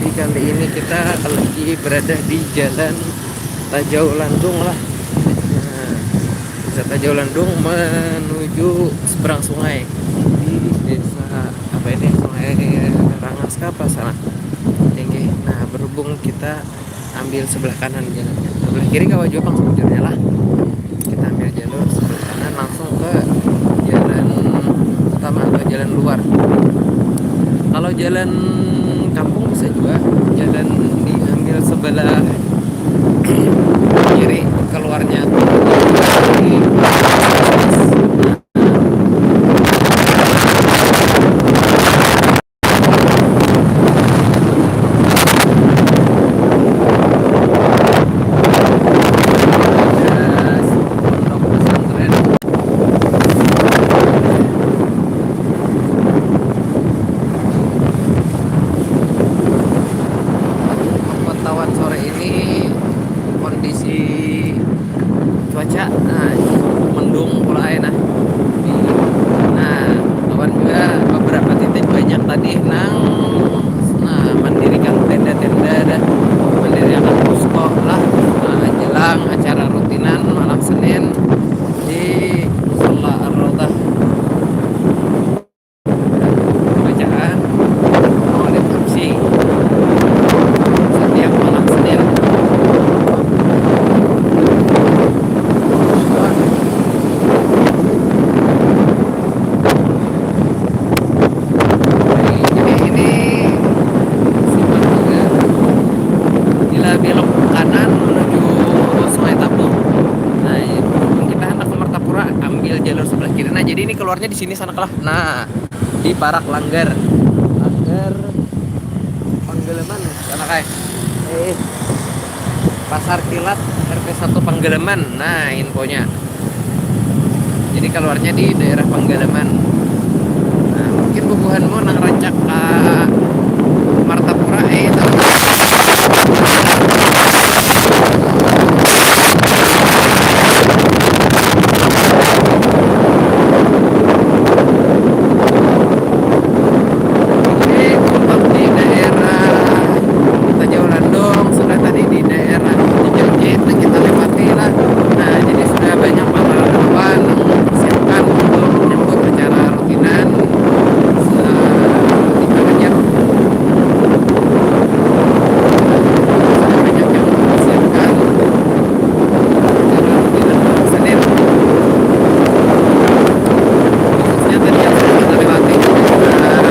Jadi kali ini kita lagi berada di Jalan Tajau Landung lah. Nah, Tajau Landung menuju seberang sungai di desa apa ini, Sungai Rangaska apa sana. Oke. Nah, berhubung kita ambil sebelah kanan jalannya, sebelah kiri kawah Jopang sebetulnya lah. Kita ambil jalur sebelah kanan langsung ke jalan utama atau jalan luar. Kalau jalan kampung bisa juga jalan diambil sebelah kiri, keluarnya di pondok pesantren. Pantauan sore ini kondisi cuaca mendung mulai nah awan juga beberapa titik banyak tadi mendirikan tenda-tenda dan mendirikan posko lah jelang acara rutinan malam Senin di Musola Ar-Raudhah, bacaan Maulid Habsyi setiap malam Senin. Jadi ini simpang juga. Bila belok kanan menuju Sungai Tapuk. Nah, kita hendak ke Martapura, ambil jalur sebelah kiri. Nah, jadi ini keluarnya di sini sana lah. Nah, di Parak Langgar. Langgar Panggeleman sana kayak. Pasar Kilat RT 1 Panggeleman. Nah, infonya. Jadi keluarnya di daerah Panggeleman. Nah, mungkin bubuhanmu nang rancak ke Martapura tahu. Ini tempat di daerah Tajau Landung, sudah tadi di daerah Cijerjit kita lewati lah. Nah, jadi sudah banyak para relawan siapkan untuk menyambut acara rutinan di Karajan. Sudah banyak yang mempersiapkan acara rutinan malam Senin. Khususnya tadi yang sudah kita lewati di daerah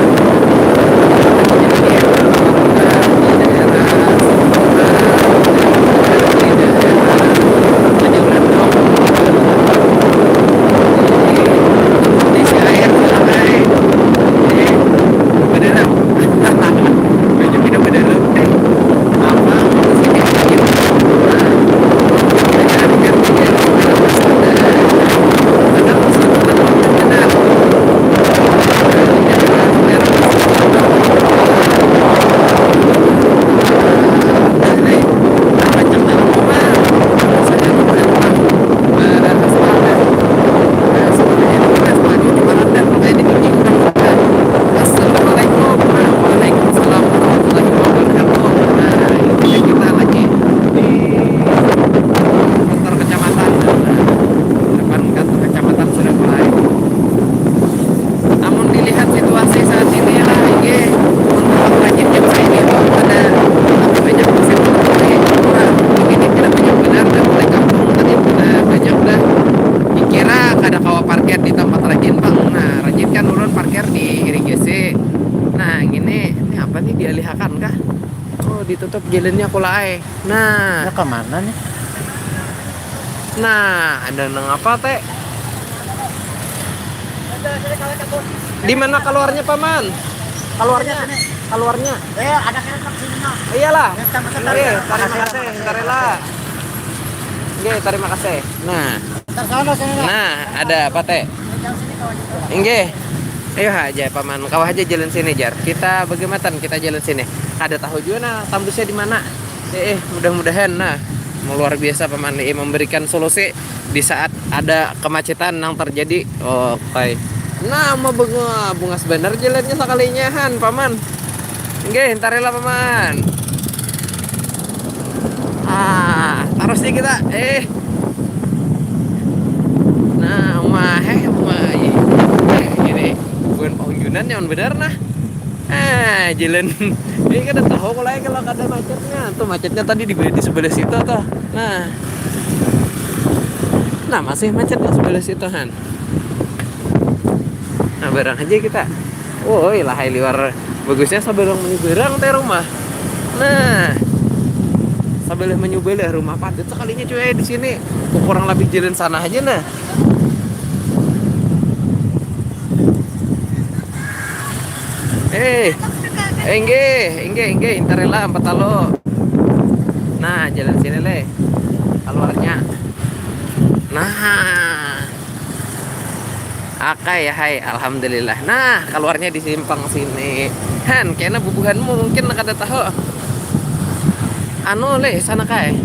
dialihkan kah? Oh, ditutup jalannya kulai. Nah, Ya kemana nih? nah ada nang apa teh? Di mana keluarnya paman? Keluarnya, keluarnya. Ada kereta sini mah. Iyalah. Iya, Terima kasih, karela. Oke, terima kasih. Nah, ada apa teh? Inggih. Ayo aja paman, kawah aja jalan sini jar. Kita bagaimana kita jalan sini. Ada tahu juga nah tembusnya di mana. Mudah-mudahan luar biasa paman memberikan solusi di saat ada kemacetan yang terjadi. Oke. Nah, mau bunga sebenar jalannya sekalinya paman. Nggih, entar lah paman. Terus nih kita. Nah, ini bukan pengunjunan yang benar nah. Jalan ini kan udah tahu kalau ada macetnya. Tuh macetnya tadi di sebelah situ tuh. Nah masih macet di sebelah situ Han. Nah barang aja kita. Woi lah liwar bagusnya sebelum menyeberang teh rumah. Nah sebelum menyubelah rumah padat sekalinya cuy di sini. Kurang lebih jalan sana aja nah. Enggak, entar lah empat lo. Nah, jalan sini le. Keluarnya. Nah. Akai ya hai, alhamdulillah. Nah, keluarnya di simpang sini. Han, kayaknya bubuhanmu mungkin kada tahu. Anu le, sana kai.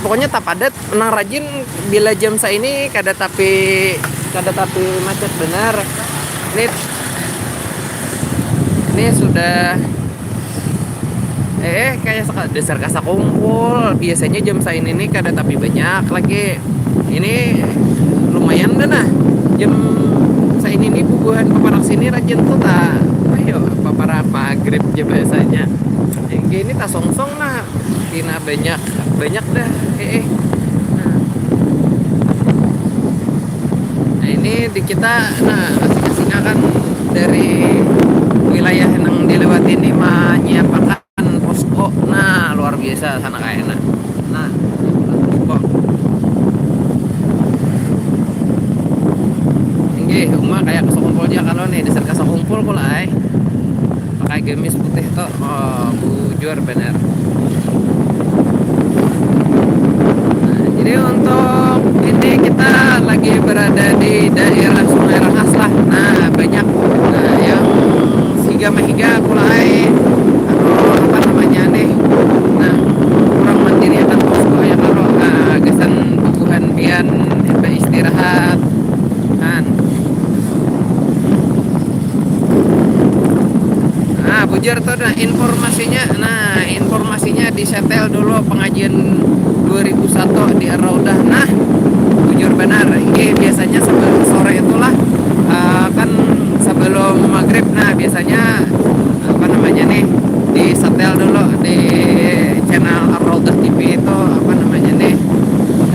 Pokoknya tak padat, menang rajin bila jam saya ini kada tapi macet benar. Ini sudah kayak dasar kasa kumpul. Biasanya jam saya ini kada tapi banyak lagi. Ini lumayan dah nah. Jam saya ini bubuhan paparak sini rajin tuh tak. Ayo paparak maghrib aja biasanya. Ini tak songsong nah. Kina banyak dah. Nah ini di kita asing-asingnya kan dari wilayah yang dilewati ini menyiapkan posko. Nah luar biasa sana kayaknya. Nah posko ini rumah kayak kesakumpul aja kalau nih dasar kesakumpul kulai pakai gamis putih tuh. Bujur bener. Nah jadi untuk ini kita lagi berada di daerah Sungai Rengas lah. Nah banyak yang mahiga kulai apa namanya nih. Nah kurang mandiri akan posko ya kalau gesan bukuhan pian istirahat kan. Nah bujur tuh informasinya disetel dulu pengajian 2001 di Ar-Raudah. Nah bujur benar ini biasanya sebelum sore itulah kan sebelum maghrib. Nah biasanya apa namanya nih disetel dulu di channel Ar-Raudah TV itu apa namanya nih,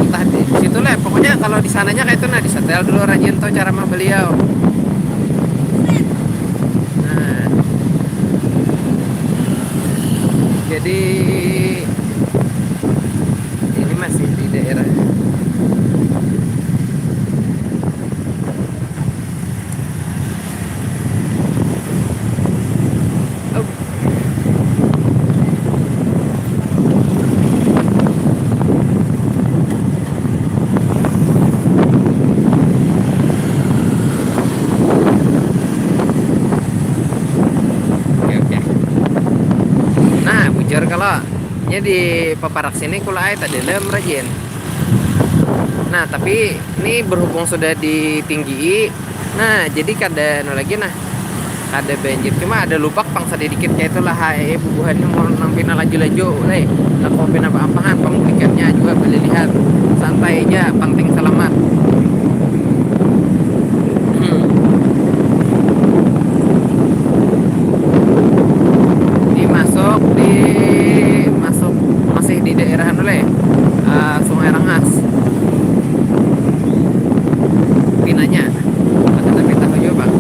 entah di situ lah pokoknya kalau di sananya kayak itu. Nah disetel dulu rajin tuh cara mah beliau. Nah jadi ini masih di daerah kalau nya di paparak sini kulai tadi lem rajin. Nah tapi ini berhubung sudah ditinggi. Nah jadi kada lagi nah kada banjir, cuma ada lupak pangsa dikit kayak itulah. Bubuhannya mau nampina laju-laju leh nak kopi apa-apaan pemulikannya juga boleh lihat santai aja, penting selamat. Masih di daerah Sungai Rengas pinanya tapi tahu juga bang.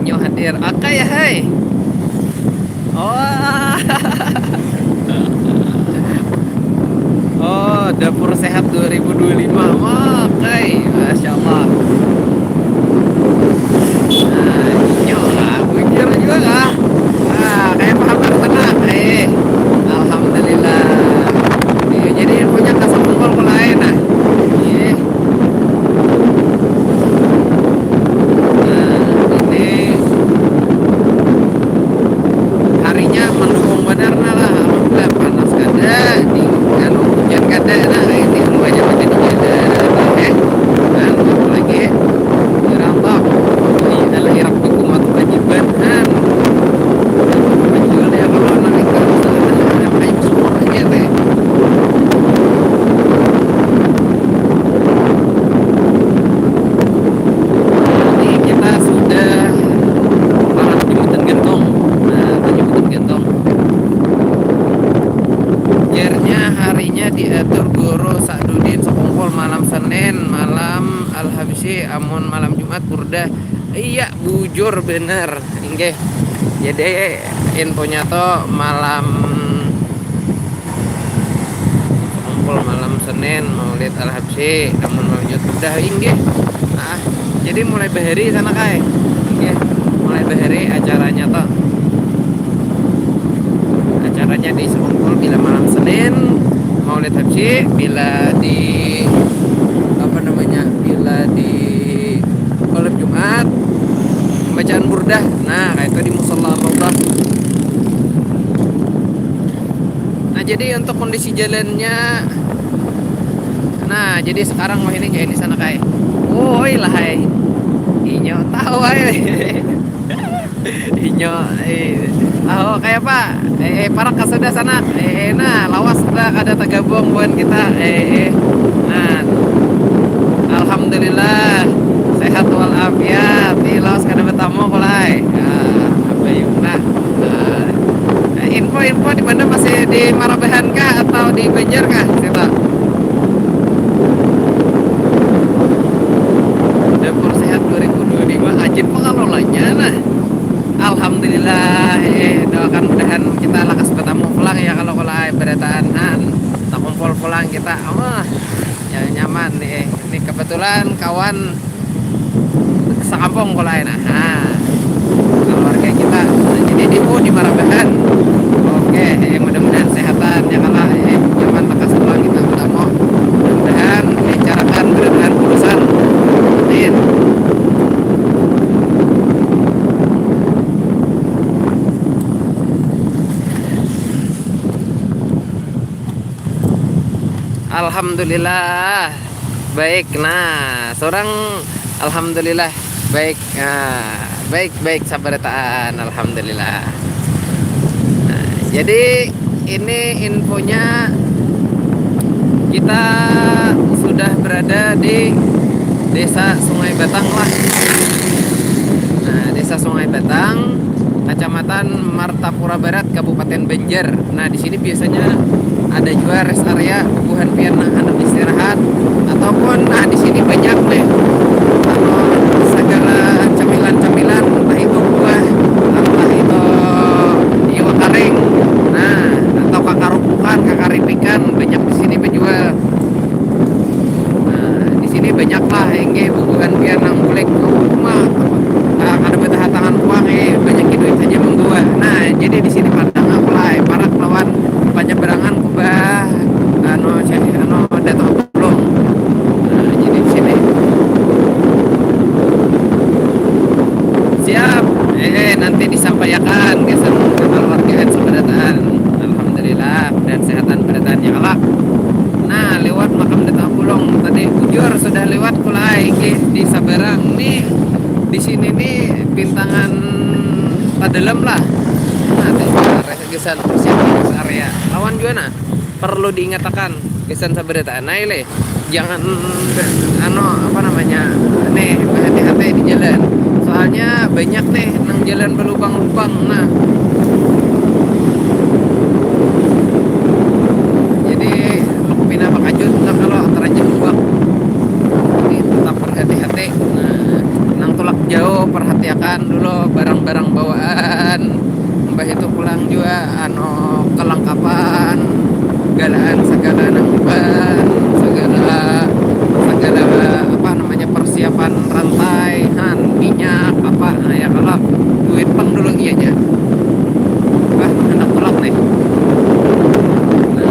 Inyo hadir. Aka ya hai. Oh. Oh, Dapur Sehat 2025. Wah, kai. Masya Allah. Nah, Inyo lah. Bujur juga lah. Ah, kayak Muhammad tenang. Alhamdulillah. Jadi punya kasar kumpul lain nah. Iya. Nah, ini harinya mendukung benar nah lah. Alhamdulillah panas kada di kan hujan kada nah ini lu aja menjadi kada kan apalagi rambak ini adalah irap hukum atau kewajiban kan jual ya kalau nanti kalau ada banyak semua aja teh. Ini kita sudah para penyebutan gentong. Nah, penyebutan gentong. Jernya harinya diatur Guru Sa'dudin Sekumpul malam Senin, malam Al-Habsyi, amun malam Jumat Burdah. Iya, bujur bener. Inggih. Jadi infonya tuh malam Sekumpul malam Senin Maulid Al-Habsyi, amun malam Jumat Burdah inggih. Nah, jadi mulai bahari sana kai. Inggih. Mulai bahari acaranya tuh. Acaranya di Sekumpul bila malam Senin Maulid Habsyi, bila di apa namanya, bila di malam Jumat bacaan burdah. Nah kayak itu di musola Rawdah. Nah jadi untuk kondisi jalannya, nah jadi sekarang wah ini kayak di sana kayak woi lah hai inyo tahu hai inyo tahu kayak apa para kasudah sana nah lawas sudah kada tergabung buat kita nah alhamdulillah sehat walafiat lawas kada bertamu kulai apa yuk nah info-info di mana masih di Marabahan kah atau di Banjar kah kita Dapur Sehat 2025 ajin pengelolanya nah alhamdulillah doakan mudahan kita lakas bertamu pulang ya kalau berataan tak kumpul pulang kita ya nyaman nih ini kebetulan kawan sekampung kulai nah keluarga kita jadi di Marabahan oke mudah-mudahan sehatan ya kalau nyaman lakas pulang kita bertamu mudah-mudahan dicarakan berataan urusan amin. Alhamdulillah baik. Nah seorang alhamdulillah baik. Baik sabarataan alhamdulillah. Nah, jadi ini infonya kita sudah berada di Desa Sungai Batang lah. Nah, Desa Sungai Batang, Kecamatan Martapura Barat, Kabupaten Banjar. Nah, di sini biasanya ada juga rest area bubuhan piana anak istirahat ataupun nah di sini banyak nih segala camilan-camilan entah itu buah entah itu iwa karing nah atau kakarupukan kakaripikan banyak di sini penjual. Nah di sini banyak lah enggak bubuhan piana ngulik rumah ada betah tangan uang banyak duit aja menggua. Nah jadi di sini padang apply para kelawan penyeberangan kubah datang belum. Nah jadi di sini siap nanti disampaikan kesan keluargaan seberataan alhamdulillah dan sehatan berataan ya Allah. Nah lewat makam datang Bulong tadi bujur sudah lewat kulai di Sabarang nih di sini nih bintangan Tadelem lah. Nah kesan persiapan area lawan juga nah perlu diingatkan kesan sabarataan nah ile jangan apa namanya nih hati-hati di jalan soalnya banyak nih nang jalan berlubang-lubang. Nah jadi lu pindah makajut nah kalau antara jembak jadi tetap berhati-hati. Nah nang tulak jauh perhatikan dulu lo barang-barang bawaan mbah itu pulang juga kelengkapan galaan segala nampan segala segala apa namanya persiapan rantai minyak apa nah ya kalau duit pang dulu iya aja wah anak tolak nih. Nah,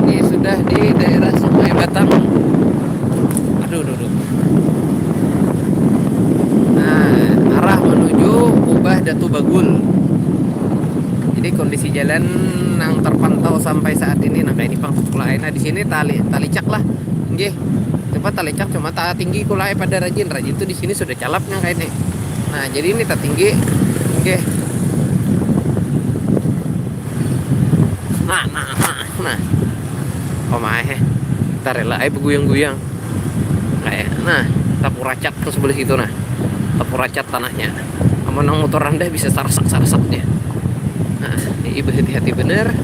ini sudah di daerah Sungai Batang. Aduh. Nah, arah menuju Ubah Datu Bagul. Jadi kondisi jalan yang terpantau sampai saat ini nah kayak ini pang kulai. Nah di sini tali cak lah. Nggih. Tempat tali cak cuma tak tinggi kulai pada rajin tuh di sini sudah calapnya kayak ini. Nah, jadi ini tak tinggi. Nggih. Nah. Pemahe. Entar rela beguyang-guyang. Kayak nah, tapu racat ke sebelah situ nah. Tapu racat tanahnya. Amun motor Anda bisa sarsak-sarsaknya. Nah, ibu hati-hati bener.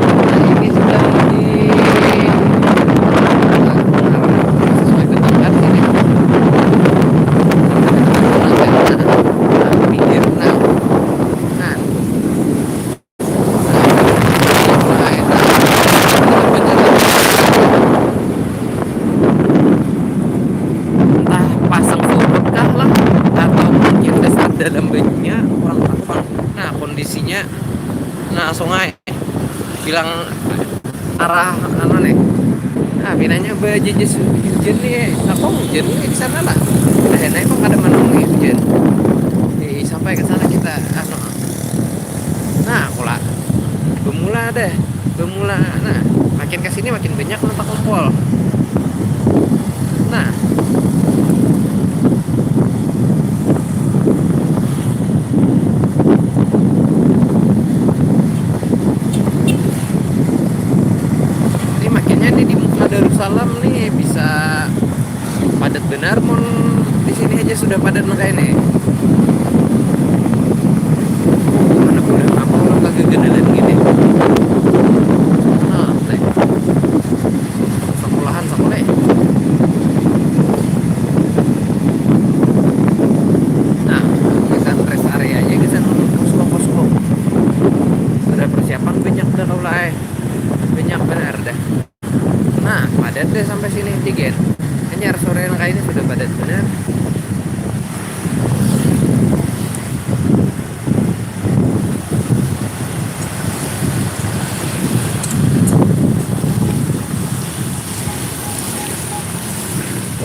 Nah, ini sudah di sesuai ketentuan sini. Nah, pinggir nah. Nah. Entah pasang surut kah lah atau mungkin dasar dalam bajunya kurang tepat. Nah kondisinya nah sungai bilang arah nih nah binanya baju hujan nih apa hujan nih di sana lah nah emang ada mana nih hujan sampai ke sana kita nah pula Bemula nah makin kesini makin banyak letak kumpul. Nah ini makinnya nih di muka Darussalam nih bisa padat benar mon di sini aja sudah padat makanya nih. Mana udah apa orang kagak gedelan gini. Nah, teh. Sekolahan sekolah. Nah, kita rest area aja kita posko. Sudah persiapan banyak dah mulai. Banyak benar dah. Nah, padat deh sampai sini tiga. Hanya sore yang kayak ini sudah padat benar.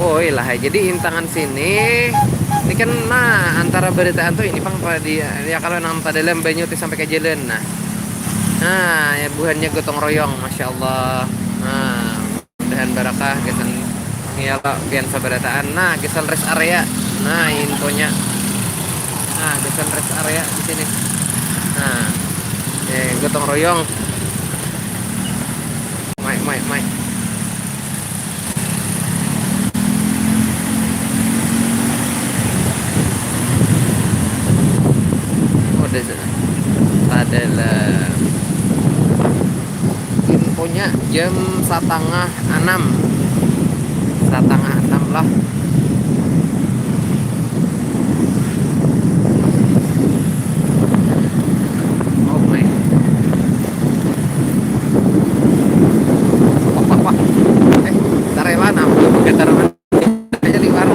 Oh lah, jadi intangan sini ini kan nah antara beritaan tuh ini pang ya kalau nang pada dalam banyu sampai ke jalan nah ya buahnya gotong royong masya Allah. Nah mudahan barakah gesan ya pak biar sabarataan nah gesan rest area nah infonya nah gesan rest area di sini nah ya gotong royong mai adalah infonya jam 5:30 lah. Oh my pak tarela nam ketaraman aja liwar.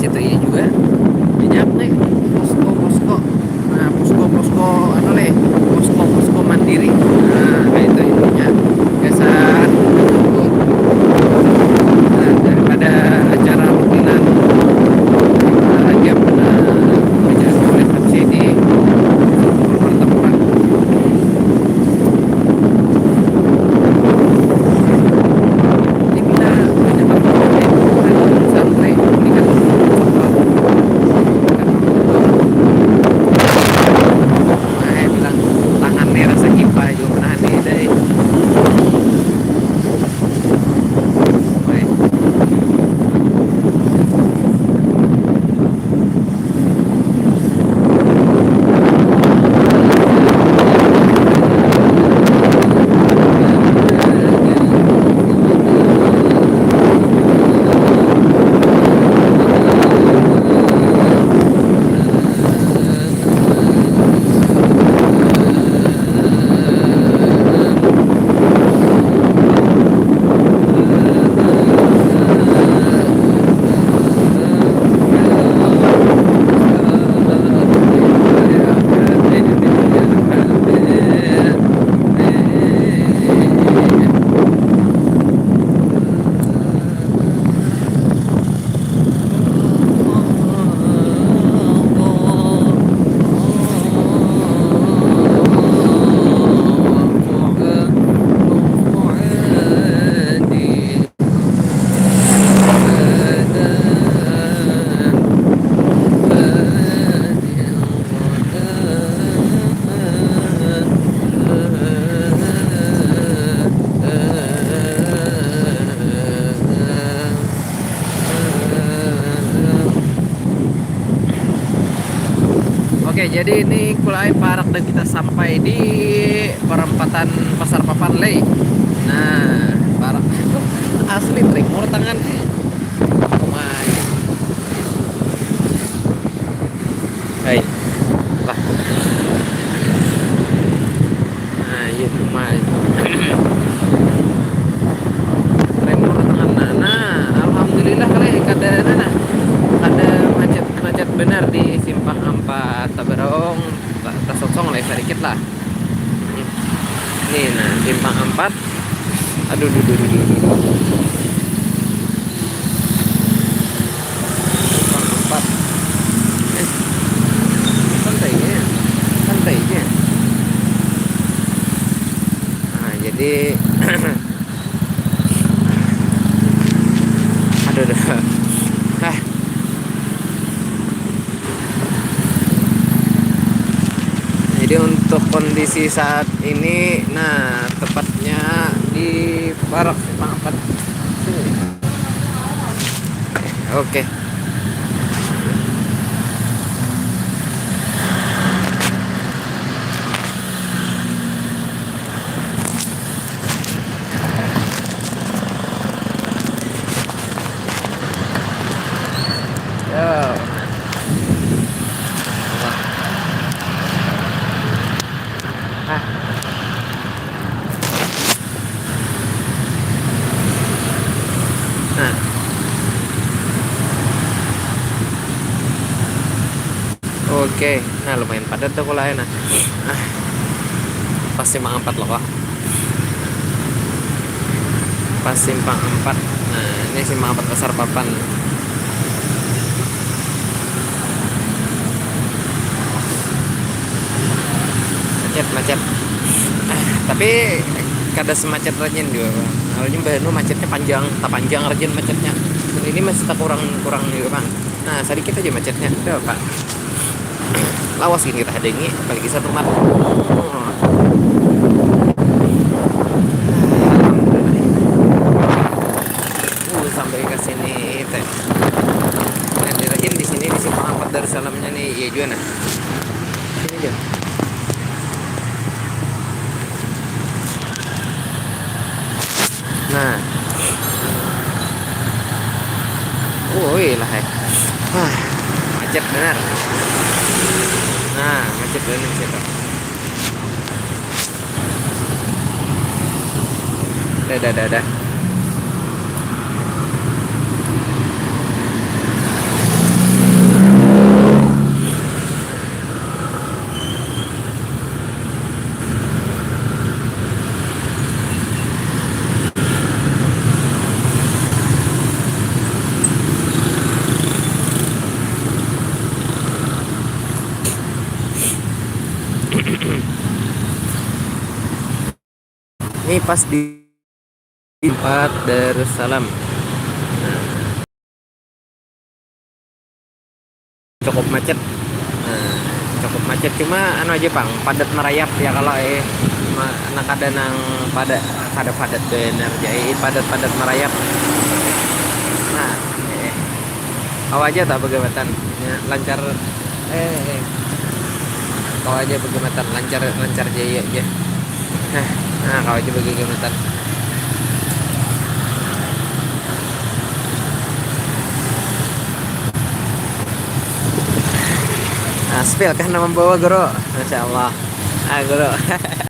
situ ini juga banyak nih posko-posko. Nah, posko-posko anu le, posko-posko mandiri. Nah, kayak itu intinya. Biasa nah, daripada acara rutinan jam baca oleh subsidi keluar tempat. Ini kita banyak santai ini kan bilang tangan nih rasa kipa juga pernah nih deh. Oke, jadi ini Kulai Parak dan kita sampai di perempatan Pasar Papan Lei. Nah, Parak asli tremor tangan. Lumayan. Hai. Lah. Nah, iya lumayan. Tremor tangan. Nah, alhamdulillah kali kada nah. Ada macet benar di simpang 4 Tabarong Tasongsong lah sedikit lah. Nih nah simpang 4. Aduh simpang 4 santainya nah jadi aduh jadi untuk kondisi saat ini, nah tepatnya di Parak Simpang 4. Oke. Yo. Nah, oke, nah lumayan padat tuh kalau nah. Pas simpang 4 loh kok. Pas simpang 4. Nah, ini simpang 4 Pasar Papan. Macet. Tapi kada semacet rajin juga. Awalnya baru macetnya panjang, tak panjang rajin macetnya. Ini masih tak kurang juga, Pak. Nah, sedikit aja macetnya. Tuh, Pak. Lawas gini kita hadengi, apalagi satu mat. Sampai ke sini teh. Nah, dirajin di sini di Simpang 4 Darussalamnya nih, iya juga nah. Sini aja. Nah, lah macet benar. Nah, macet benar situ. Dah. ini pas di tempat Darussalam. Nah, cukup macet. Nah, cukup macet cuma anu aja pang padat merayap ya kalau anak ada nang pada padat bener jadi padat merayap. Nah, kau aja tak bagaimana ya, lancar kau aja bagaimana lancar jaya aja. Nah, kau aja bagaimana. Aspil kan membawa guru, masya Allah. Guru.